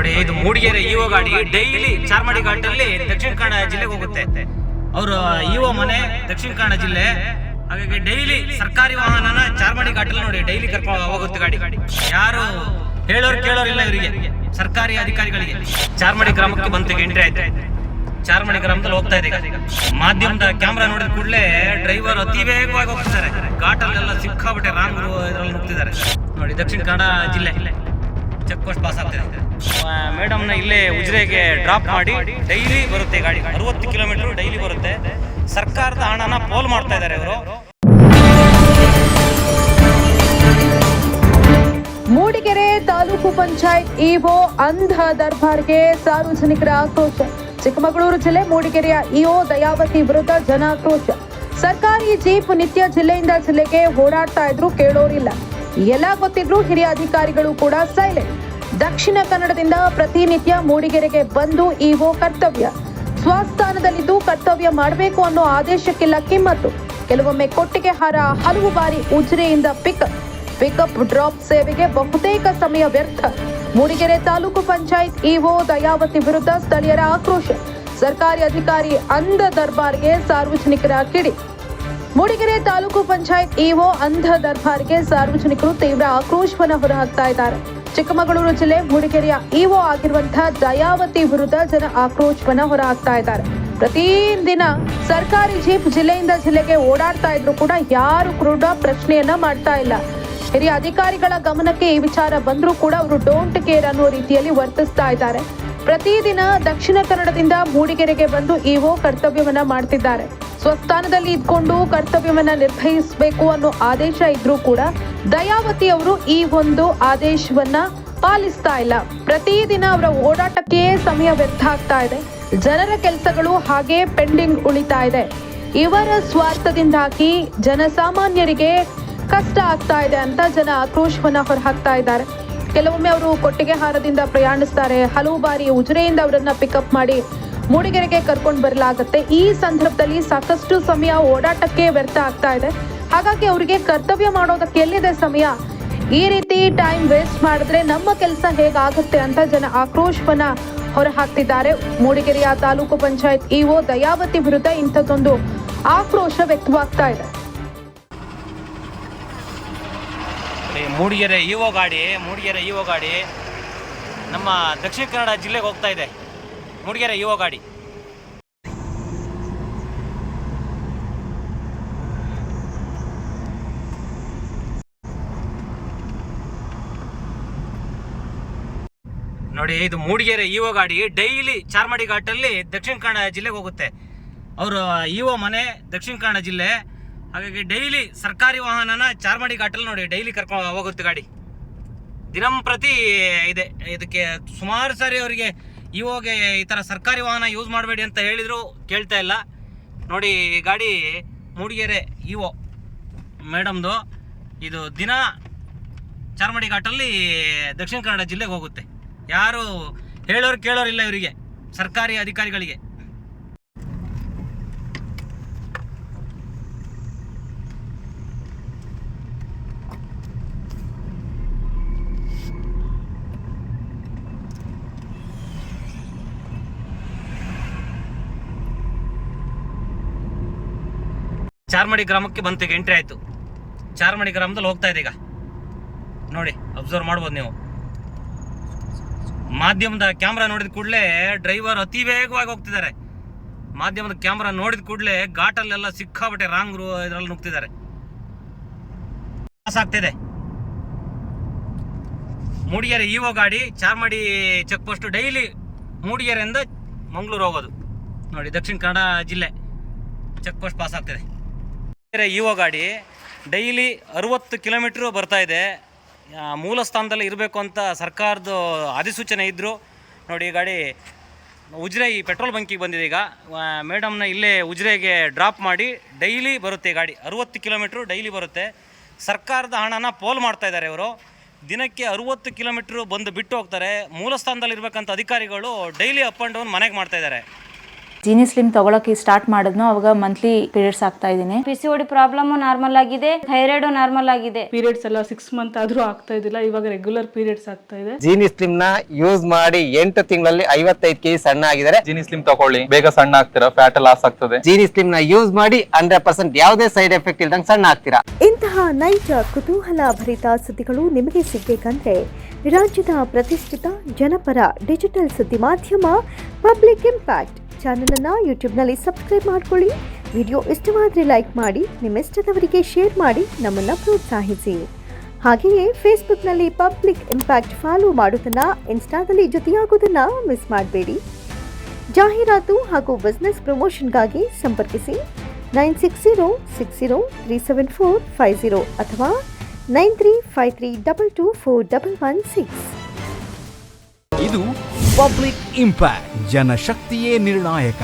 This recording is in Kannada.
ನೋಡಿ, ಇದು ಮೂಡಿಗೆರೆ ಇಒ ಗಾಡಿ ಡೈಲಿ ಚಾರ್ಮಾಡಿ ಘಾಟಲ್ಲಿ ದಕ್ಷಿಣ ಕನ್ನಡ ಜಿಲ್ಲೆಗೆ ಹೋಗುತ್ತೆ. ಅವರು ಇಒ ಮನೆ ದಕ್ಷಿಣ ಕನ್ನಡ ಜಿಲ್ಲೆ, ಹಾಗಾಗಿ ಡೈಲಿ ಸರ್ಕಾರಿ ವಾಹನನ ಚಾರ್ಮಾಡಿ ಘಾಟಲ್ಲಿ ನೋಡಿ ಡೈಲಿ ಕರ್ಕೊಂಡು ಹೋಗುತ್ತೆ ಗಾಡಿ. ಯಾರು ಹೇಳೋರು ಕೇಳೋರಿಲ್ಲ ಇವರಿಗೆ, ಸರ್ಕಾರಿ ಅಧಿಕಾರಿಗಳಿಗೆ. ಚಾರ್ಮಾಡಿ ಗ್ರಾಮಕ್ಕೆ ಬಂತು, ಎಂಟ್ರಿ ಆಯ್ತು. ಚಾರ್ಮಾಡಿ ಗ್ರಾಮದಲ್ಲಿ ಹೋಗ್ತಾ ಇದೆ. ಮಾಧ್ಯಮದ ಕ್ಯಾಮ್ರಾ ನೋಡಿದ ಕೂಡಲೇ ಡ್ರೈವರ್ ಅತಿ ವೇಗವಾಗಿ ಹೋಗ್ತಿದ್ದಾರೆ. ಘಾಟಲ್ಲೆಲ್ಲ ಸಿಕ್ಕಾಬಿಟ್ಟೆ ರಾಂಗ್ ಇದರಲ್ಲಿ ಹೋಗ್ತಿದ್ದಾರೆ. ನೋಡಿ, ದಕ್ಷಿಣ ಕನ್ನಡ ಜಿಲ್ಲೆ ಚೆಕ್ ಪೋಸ್ಟ್ ಪಾಸ್ ಆಗ್ತಿದೆ. ಮೇಡಮ್ನ ಇಲ್ಲೇ ಉಜಿರೆಗೆ ಡ್ರಾಪ್ ಮಾಡಿ ಡೈಲಿ ಬರುತ್ತೆ ಗಾಡಿ. 60 ಕಿಲೋಮೀಟರ್ ಡೈಲಿ ಬರುತ್ತೆ. ಸರ್ಕಾರದ ಹಣನ ಪೋಲ್ ಮಾಡ್ತಾ ಇದ್ದಾರೆ ಇವರು. ಮೂಡಿಗೆರೆ ತಾಲೂಕು ಪಂಚಾಯತ್ ಇಒ ಅಂಧ ದರ್ಬಾರ್ಗೆ ಸಾರ್ವಜನಿಕರ ಆಕ್ರೋಶ. ಚಿಕ್ಕಮಗಳೂರು ಜಿಲ್ಲೆ ಮೂಡಿಗೆರೆಯ ಇಒ ದಯಾವತಿ ವಿರುದ್ಧ ಜನಾಕ್ರೋಶ. ಸರ್ಕಾರಿ ಜೀಪ್ ನಿತ್ಯ ಜಿಲ್ಲೆಯಿಂದ ಜಿಲ್ಲೆಗೆ ಓಡಾಡ್ತಾ ಇದ್ರು, ಕೇಳೋರಿಲ್ಲ. ಎಲ್ಲ ಗೊತ್ತಿದ್ರು ಹಿರಿಯ ಅಧಿಕಾರಿಗಳು ಕೂಡ ಸೈಲೆಂಟ್. ದಕ್ಷಿಣ ಕನ್ನಡದಿಂದ ಪ್ರತಿನಿತ್ಯ ಮೂಡಿಗೆರೆಗೆ ಬಂದು ಇಒ ಕರ್ತವ್ಯ ಸ್ವಸ್ಥಾನದಲ್ಲಿದ್ದು ಕರ್ತವ್ಯ ಮಾಡಬೇಕು ಅನ್ನೋ ಆದೇಶಕ್ಕಿಲ್ಲ ಕಿಮ್ಮತ್ತು. ಕೆಲವೊಮ್ಮೆ ಕೊಟ್ಟಿಗೆಹಾರ, ಹಲವು ಬಾರಿ ಉಜಿರೆಯಿಂದ ಪಿಕಪ್ ಡ್ರಾಪ್ ಸೇವೆಗೆ ಬಹುತೇಕ ಸಮಯ ವ್ಯರ್ಥ. ಮೂಡಿಗೆರೆ ತಾಲೂಕು ಪಂಚಾಯತ್ ಇಒ ದಯಾವತಿ ವಿರುದ್ಧ ಸ್ಥಳೀಯರ ಆಕ್ರೋಶ. ಸರ್ಕಾರಿ ಅಧಿಕಾರಿ ಅಂಧ ದರ್ಬಾರ್ಗೆ ಸಾರ್ವಜನಿಕರ ಕಿಡಿ. ಮೂಡಿಗೆರೆ ತಾಲೂಕು ಪಂಚಾಯತ್ ಇಒ ಅಂಧ ದರ್ಬಾರ್ಗೆ ಸಾರ್ವಜನಿಕರು ತೀವ್ರ ಆಕ್ರೋಶವನ್ನು ಹೊರಹಾಕ್ತಾ ಇದ್ದಾರೆ. ಚಿಕ್ಕಮಗಳೂರು ಜಿಲ್ಲೆ ಮೂಡಿಗೆರೆಯ ಇಒ ಆಗಿರುವಂತಹ ದಯಾವತಿ ವಿರುದ್ಧ ಜನ ಆಕ್ರೋಶವನ್ನ ಹೊರಹಾಕ್ತಾ ಇದ್ದಾರೆ. ಪ್ರತಿದಿನ ಸರ್ಕಾರಿ ಜೀಪ್ ಜಿಲ್ಲೆಯಿಂದ ಜಿಲ್ಲೆಗೆ ಓಡಾಡ್ತಾ ಇದ್ರು ಕೂಡ ಯಾರು ಕೂಡ ಪ್ರಶ್ನೆಯನ್ನ ಮಾಡ್ತಾ ಇಲ್ಲ. ಹಿರಿಯ ಅಧಿಕಾರಿಗಳ ಗಮನಕ್ಕೆ ಈ ವಿಚಾರ ಬಂದರೂ ಕೂಡ ಅವರು ಡೋಂಟ್ ಕೇರ್ ಅನ್ನೋ ರೀತಿಯಲ್ಲಿ ವರ್ತಿಸ್ತಾ ಇದ್ದಾರೆ. ಪ್ರತಿದಿನ ದಕ್ಷಿಣ ಕನ್ನಡದಿಂದ ಮೂಡಿಗೆರೆಗೆ ಬಂದು ಇಒ ಕರ್ತವ್ಯವನ್ನ ಮಾಡ್ತಿದ್ದಾರೆ. ಸ್ವಸ್ಥಾನದಲ್ಲಿ ಇದ್ಕೊಂಡು ಕರ್ತವ್ಯವನ್ನ ನಿರ್ವಹಿಸಬೇಕು ಅನ್ನೋ ಆದೇಶ ಇದ್ರೂ ಕೂಡ ದಯಾವತಿ ಅವರು ಈ ಒಂದು ಆದೇಶವನ್ನ ಪಾಲಿಸ್ತಾ ಇಲ್ಲ. ಪ್ರತಿದಿನ ಅವರ ಓಡಾಟಕ್ಕೆ ಸಮಯ ವ್ಯರ್ಥ ಆಗ್ತಾ ಇದೆ. ಜನರ ಕೆಲಸಗಳು ಹಾಗೆ ಪೆಂಡಿಂಗ್ ಉಳಿತಾ ಇದೆ. ಇವರ ಸ್ವಾರ್ಥದಿಂದಾಗಿ ಜನಸಾಮಾನ್ಯರಿಗೆ ಕಷ್ಟ ಆಗ್ತಾ ಇದೆ ಅಂತ ಜನ ಆಕ್ರೋಶವನ್ನ ಹೊರಹಾಕ್ತಾ ಇದ್ದಾರೆ. ಕೆಲವೊಮ್ಮೆ ಅವರು ಕೊಟ್ಟಿಗೆಹಾರದಿಂದ ಪ್ರಯಾಣಿಸ್ತಾರೆ, ಹಲವು ಬಾರಿ ಉಜಿರೆಯಿಂದ ಅವರನ್ನ ಪಿಕಪ್ ಮಾಡಿ ಮೂಡಿಗೆರೆಗೆ ಕರ್ಕೊಂಡು ಬರಲಾಗುತ್ತೆ. ಈ ಸಂದರ್ಭದಲ್ಲಿ ಸಾಕಷ್ಟು ಸಮಯ ಓಡಾಟಕ್ಕೆ ವ್ಯರ್ಥ ಆಗ್ತಾ ಇದೆ. ಹಾಗಾಗಿ ಅವರಿಗೆ ಕರ್ತವ್ಯ ಮಾಡೋದಕ್ಕೆ ಎಲ್ಲಿದೆ ಸಮಯ? ಈ ರೀತಿ ಟೈಮ್ ವೇಸ್ಟ್ ಮಾಡಿದ್ರೆ ನಮ್ಮ ಕೆಲಸ ಹೇಗಾಗುತ್ತೆ ಅಂತ ಜನ ಆಕ್ರೋಶವನ್ನ ಹೊರಹಾಕ್ತಿದ್ದಾರೆ. ಮೂಡಿಗೆರೆಯ ತಾಲೂಕು ಪಂಚಾಯತ್ ಇಒ ದಯಾವತಿ ವಿರುದ್ಧ ಇಂಥದ್ದೊಂದು ಆಕ್ರೋಶ ವ್ಯಕ್ತವಾಗ್ತಾ ಇದೆ. ಮೂಡಿಗೆರೆ ಇಒ ಗಾಡಿ ನಮ್ಮ ದಕ್ಷಿಣ ಕನ್ನಡ ಜಿಲ್ಲೆಗೆ ಹೋಗ್ತಾ ಇದೆ. ಮೂಡಿಗೆರೆ ಇಒ ಗಾಡಿ ನೋಡಿ, ಇದು ಮೂಡಿಗೆರೆ ಇಒ ಗಾಡಿ ಡೈಲಿ ಚಾರ್ಮಾಡಿ ಘಾಟಲ್ಲಿ ದಕ್ಷಿಣ ಕನ್ನಡ ಜಿಲ್ಲೆಗೆ ಹೋಗುತ್ತೆ. ಅವರು ಇಒ ಮನೆ ದಕ್ಷಿಣ ಕನ್ನಡ ಜಿಲ್ಲೆ, ಹಾಗಾಗಿ ಡೈಲಿ ಸರ್ಕಾರಿ ವಾಹನನ ಚಾರ್ಮಾಡಿ ಘಾಟಲ್ಲಿ ನೋಡಿ ಡೈಲಿ ಕರ್ಕೊಂಡು ಹೋಗುತ್ತೆ ಗಾಡಿ. ದಿನಂಪ್ರತಿ ಇದೆ. ಇದಕ್ಕೆ ಸುಮಾರು ಸಾರಿ ಅವರಿಗೆ ಇವಾಗೆ ಈ ಥರ ಸರ್ಕಾರಿ ವಾಹನ ಯೂಸ್ ಮಾಡಬೇಡಿ ಅಂತ ಹೇಳಿದ್ರು, ಕೇಳ್ತಾ ಇಲ್ಲ. ನೋಡಿ, ಗಾಡಿ ಮೂಡಿಗೆರೆ ಇಒ ಮೇಡಮ್ದು. ಇದು ದಿನ ಚಾರ್ಮಾಡಿ ಘಾಟಲ್ಲಿ ದಕ್ಷಿಣ ಕನ್ನಡ ಜಿಲ್ಲೆಗೆ ಹೋಗುತ್ತೆ. ಯಾರು ಹೇಳೋರು ಕೇಳೋರಿಲ್ಲ ಇವರಿಗೆ, ಸರ್ಕಾರಿ ಅಧಿಕಾರಿಗಳಿಗೆ. ಚಾರ್ಮಾಡಿ ಗ್ರಾಮಕ್ಕೆ ಬಂತು, ಎಂಟ್ರಿ ಆಯ್ತು. ಚಾರ್ಮಾಡಿ ಗ್ರಾಮದಲ್ಲಿ ಹೋಗ್ತಾ ಇದೆ ಈಗ. ನೋಡಿ, ಅಬ್ಸರ್ವ್ ಮಾಡ್ಬೋದು ನೀವು. ಮಾಧ್ಯಮದ ಕ್ಯಾಮ್ರಾ ನೋಡಿದ ಕೂಡಲೇ ಡ್ರೈವರ್ ಅತಿ ವೇಗವಾಗಿ ಹೋಗ್ತಿದ್ದಾರೆ. ಮಾಧ್ಯಮದ ಕ್ಯಾಮ್ರಾ ನೋಡಿದ ಕೂಡಲೇ ಘಾಟಲ್ಲೆಲ್ಲ ಸಿಕ್ಕಾಬಿಟ್ಟೆ ರಾಂಗ್ ಇದರಲ್ಲಿ ನುಗ್ತಿದ್ದಾರೆ. ಪಾಸ್ ಆಗ್ತಿದೆ. ಮೂಡಿಗೆರೆ ಇಒ ಗಾಡಿ ಚಾರ್ಮಾಡಿ ಚೆಕ್ ಪೋಸ್ಟ್ ಡೈಲಿ ಮೂಡಿಗೆರೆಯಿಂದ ಮಂಗಳೂರು ಹೋಗೋದು. ನೋಡಿ, ದಕ್ಷಿಣ ಕನ್ನಡ ಜಿಲ್ಲೆ ಚೆಕ್ ಪೋಸ್ಟ್ ಪಾಸ್ ಆಗ್ತಿದೆ. ಇಒ ಗಾಡಿ ಡೈಲಿ 60 ಕಿಲೋಮೀಟ್ರು ಬರ್ತಾ ಇದೆ. ಮೂಲ ಸ್ಥಾನದಲ್ಲಿ ಇರಬೇಕು ಅಂತ ಸರ್ಕಾರದ ಅಧಿಸೂಚನೆ ಇದ್ದರು. ನೋಡಿ, ಈ ಗಾಡಿ ಉಜಿರೆ ಈ ಪೆಟ್ರೋಲ್ ಬಂಕಿಗೆ ಬಂದಿದೆ ಈಗ. ಮೇಡಮ್ನ ಇಲ್ಲೇ ಉಜಿರೆಗೆ ಡ್ರಾಪ್ ಮಾಡಿ ಡೈಲಿ ಬರುತ್ತೆ ಗಾಡಿ. 60 ಕಿಲೋಮೀಟ್ರು ಡೈಲಿ ಬರುತ್ತೆ. ಸರ್ಕಾರದ ಹಣನ ಪೋಲ್ ಮಾಡ್ತಾ ಇದ್ದಾರೆ ಇವರು. ದಿನಕ್ಕೆ 60 ಕಿಲೋಮೀಟ್ರು ಬಂದು ಬಿಟ್ಟು ಹೋಗ್ತಾರೆ. ಮೂಲ ಸ್ಥಾನದಲ್ಲಿ ಇರಬೇಕಂತ ಅಧಿಕಾರಿಗಳು ಡೈಲಿ ಅಪ್ ಆ್ಯಂಡ್ ಡೌನ್ ಮನೆಗೆ ಮಾಡ್ತಾಯಿದ್ದಾರೆ. ಜೀನಿ ಸ್ಲಿಮ್ ತಗೊಳಕ್ಕೆ ಸ್ಟಾರ್ಟ್ ಮಾಡಿದ್ನೋ ಅವಾಗ ಮಂತ್ಲಿ ಪೀರಿಯಡ್ಸ್ ಆಗ್ತಾ ಇದ್ದೀನಿ. PCOD ಪ್ರಾಬ್ಲಮ್ ನಾರ್ಮಲ್ ಆಗಿದೆ, ಥೈರಾಯ್ಡ್ ನಾರ್ಮಲ್ ಆಗಿದೆ. ಪೀರಿಯಡ್ಸ್ ಎಲ್ಲ 6 ಮಂತ್ ಆದ್ರೂ ಆಗ್ತಾ ಇದ್ದಿಲ್ಲ, ಇವಾಗ ರೆಗ್ಯುಲರ್ ಪೀರಿಯಡ್ಸ್ ಆಗ್ತಾ ಇದೆ. ಜೀನಿ ಸ್ಲಿಮ್ ನ ಯೂಸ್ ಮಾಡಿ 8 ತಿಂಗಳಲ್ಲಿ 55 kg ಸಣ್ಣ ಆಗಿದ್ದಾರೆ. ಜೀನಿ ಸ್ಲಿಮ್ ತಗೊಳ್ಳಿ, ಬೇಗ ಸಣ್ಣ ಆಗ್ತೀರಾ, ಫ್ಯಾಟ್ ಲಾಸ್ ಆಗ್ತದೆ. ಜೀನಿ ಸ್ಲಿಮ್ ನ ಯೂಸ್ ಮಾಡಿ 100% ಯಾವುದೇ ಸೈಡ್ ಎಫೆಕ್ಟ್ ಇಲ್ದಂಗೆ ಸಣ್ಣ ಆಗ್ತೀರಾ. ಇಂತಹ ನೈಜ ಕುತೂಹಲ ಭರಿತ ಸುದ್ದಿಗಳು ನಿಮಗೆ ಸಿಗಬೇಕಂದ್ರೆ ರಾಜ್ಯದ ಪ್ರತಿಷ್ಠಿತ ಜನಪರ ಡಿಜಿಟಲ್ ಸುದ್ದಿ ಮಾಧ್ಯಮ ಪಬ್ಲಿಕ್ ಇಂಪ್ಯಾಕ್ಟ್ ಚಾನೆಲ್ ಅನ್ನು ಯೂಟ್ಯೂಬ್ನಲ್ಲಿ ಸಬ್ಸ್ಕ್ರೈಬ್ ಮಾಡ್ಕೊಳ್ಳಿ. ವಿಡಿಯೋ ಇಷ್ಟವಾದರೆ ಲೈಕ್ ಮಾಡಿ, ನಿಮ್ಮ ಇಷ್ಟದವರಿಗೆ ಶೇರ್ ಮಾಡಿ ನಮ್ಮನ್ನು ಪ್ರೋತ್ಸಾಹಿಸಿ. ಹಾಗೆಯೇ ಫೇಸ್ಬುಕ್ನಲ್ಲಿ ಪಬ್ಲಿಕ್ ಇಂಪ್ಯಾಕ್ಟ್ ಫಾಲೋ ಮಾಡೋದನ್ನು, ಇನ್ಸ್ಟಾದಲ್ಲಿ ಜೊತೆಯಾಗೋದನ್ನು ಮಿಸ್ ಮಾಡಬೇಡಿ. ಜಾಹೀರಾತು ಹಾಗೂ ಬಿಸ್ನೆಸ್ ಪ್ರಮೋಷನ್ಗಾಗಿ ಸಂಪರ್ಕಿಸಿ 9606037450 ಅಥವಾ 9353224116. ಇದು ಪಬ್ಲಿಕ್ ಇಂಪ್ಯಾಕ್ಟ್, ಜನಶಕ್ತಿಯೇ ನಿರ್ಣಾಯಕ.